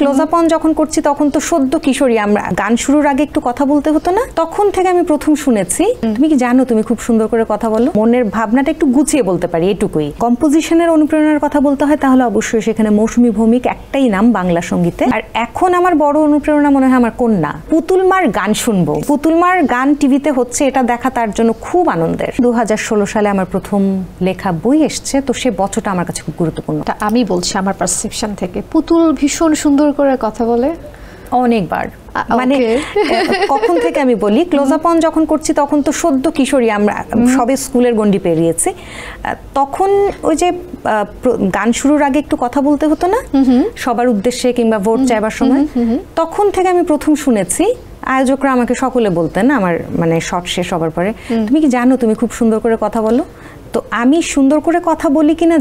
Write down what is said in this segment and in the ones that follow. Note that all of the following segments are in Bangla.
ক্লোজ আপ অন যখন করছি তখন তো সদ্য কিশোরী, আমরা গান শুরুর আগে একটু কথা বলতে হতো না, তখন থেকে আমি প্রথম শুনেছি তুমি কি জানো তুমি খুব সুন্দর করে কথা বলো। মনের ভাবনাটা একটু গুছিয়ে বলতে পারি, এটুকুই। কম্পোজিশনের অনুপ্রেরণার কথা বলতে হয় তাহলে অবশ্যই সেখানে মৌসুমী ভৌমিক একটাই নাম বাংলা সঙ্গীতে। আর এখন আমার বড় অনুপ্রেরণা মনে হয় আমার কন্যা। পুতুল মার গান শুনবো, পুতুল মার গান টিভিতে হচ্ছে, এটা দেখা তার জন্য খুব আনন্দের। 2016 সালে আমার প্রথম লেখা বই এসছে, তো সে বছরটা আমার কাছে খুব গুরুত্বপূর্ণ। আমি বলছি আমার পারসেপশন থেকে পুতুল ভীষণ সুন্দর করে কথা বলে অনেকবার, মানে কখন থেকে আমি বলি, ক্লোজ আপ অন যখন করছি তখন তো সদ্য কিশোরী, আমরা সবে স্কুলের গন্ডি পেরিয়েছি, তখন ওই যে গান শুরুর আগে একটু কথা বলতে হতো না সবার উদ্দেশ্যে কিংবা ভোট চাইবার সময়, তখন থেকে আমি প্রথম শুনেছি। আয়োজকরা আমাকে সকলে বলতেন আমার মানে শর্ট শেষ হবার পরে, তুমি কি জানো তুমি খুব সুন্দর করে কথা বলো। তো আমি সুন্দর করে কথা বলি কিনা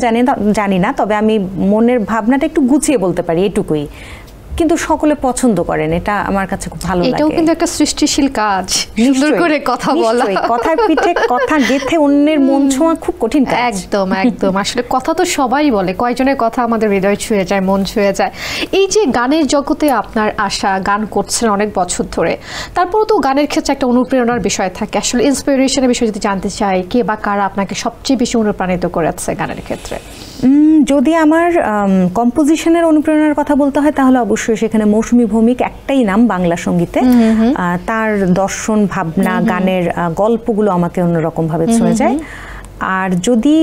জানি না, তবে আমি মনের ভাবনাটা একটু গুছিয়ে বলতে পারি, এটুকুই। কিন্তু সকলে পছন্দ করেন, এটা আমার কাছে খুব ভালো লাগে। এটাও কিন্তু একটা সৃষ্টিশীল কাজ, সুন্দর করে কথা বলা, কথার পিঠে কথা গেথে অন্যের মন ছোঁয়া খুব কঠিন কাজ। একদম একদম, আসলে কথা তো সবাই বলে, কয়জনের কথা আমাদের হৃদয় ছুঁয়ে যায়, মন ছুঁয়ে যায়। এই যে গানের জগতে আপনার আশা, গান করছেন অনেক বছর ধরে, তারপরে তো গানের ক্ষেত্রে একটা অনুপ্রেরণার বিষয় থাকে। আসলে ইন্সপিরেশনের বিষয় যদি জানতে চাই, কে বা কারা আপনাকে সবচেয়ে বেশি অনুপ্রাণিত করেছে গানের ক্ষেত্রে? যদি আমার কম্পোজিশনের অনুপ্রেরণার কথা বলতে হয় তাহলে অবশ্যই সেখানে মৌসুমী ভৌমিক একটাই নাম বাংলা সঙ্গীতে। তার দর্শন, ভাবনা, গানের গল্পগুলো আমাকে অন্যরকম ভাবে ছুঁয়ে যায়। আর যদি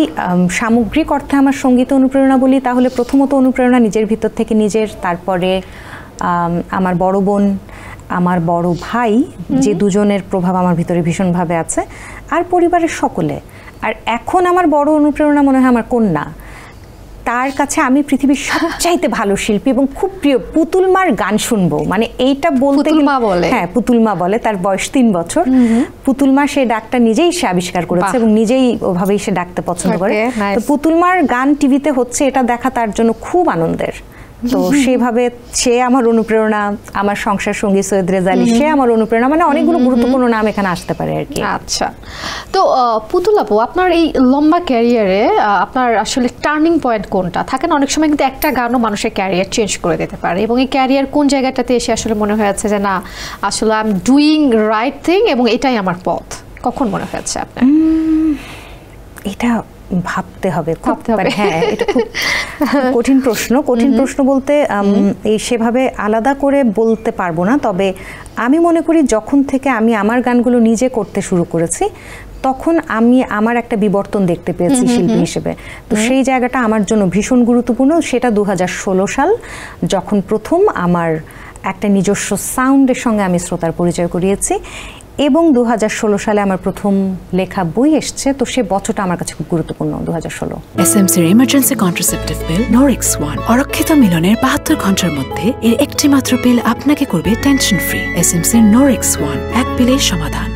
সামগ্রিক অর্থে আমার সঙ্গীত অনুপ্রেরণা বলি তাহলে প্রথমত অনুপ্রেরণা নিজের ভিতর থেকে নিজের, তারপরে আমার বড় বোন, আমার বড় ভাই, যে দুজনের প্রভাব আমার ভিতরে ভীষণভাবে আছে, আর পরিবারের সকলে। আর এখন আমার বড় অনুপ্রেরণা মনে হয় আমার কন্যা। তার কাছে আমি পৃথিবীর সবচাইতে ভালো শিল্পী এবং খুব প্রিয়। পুতুল মার গান শুনবো, মানে এইটা বলতে, হ্যাঁ পুতুল মা বলে, তার বয়স 3 বছর। পুতুল মা সেই ডাকটা নিজেই সে আবিষ্কার করেছে এবং নিজেই ওভাবেই সে ডাকতে পছন্দ করে। তো পুতুল মার গান টিভিতে হচ্ছে, এটা দেখা তার জন্য খুব আনন্দের। তো সেভাবে সে আমার অনুপ্রেরণা, আমার সংসার সঙ্গী সৈয়দ রেজা আলী সে আমার অনুপ্রেরণা, মানে অনেকগুলো গুরুত্বপূর্ণ নাম এখানে আসতে পারে আর কি। আচ্ছা, তো পুতুল আপু, আপনার এই লম্বা ক্যারিয়ারে আপনার আসলে টার্নিং পয়েন্ট কোনটা? থাকে না অনেক সময় কিন্তু একটা গানও মানুষের ক্যারিয়ার চেঞ্জ করে দিতে পারে, এবং এই ক্যারিয়ার কোন জায়গাটাতে এসে আসলে মনে হয়েছে যে না আসলে I am doing right thing এবং এটাই আমার পথ, কখন মনে হয়েছে আপনার? এটা ভাবতে হবে, হ্যাঁ এটা খুব কঠিন প্রশ্ন। কঠিন প্রশ্ন বলতে এই সেভাবে আলাদা করে বলতে পারবো না, তবে আমি মনে করি যখন থেকে আমি আমার গানগুলো নিজে করতে শুরু করেছি তখন আমি আমার একটা বিবর্তন দেখতে পেয়েছি শিল্পী হিসেবে। তো সেই জায়গাটা আমার জন্য ভীষণ গুরুত্বপূর্ণ। সেটা 2016 সাল যখন প্রথম আমার একটা নিজস্ব সাউন্ডের সঙ্গে আমি শ্রোতার পরিচয় করিয়েছি, এবং 2016 সালে আমার প্রথম লেখা বই এসছে, তো সে বছরটা আমার কাছে খুব গুরুত্বপূর্ণ 2016। এসএমসির emergency contraceptive pill Norix one অরক্ষিত মিলনের 72 ঘন্টার মধ্যে এর একটি মাত্র পিল আপনাকে করবে টেনশন ফ্রি। এসএমসির নরিক্স ওয়ান, এক পিলের সমাধান।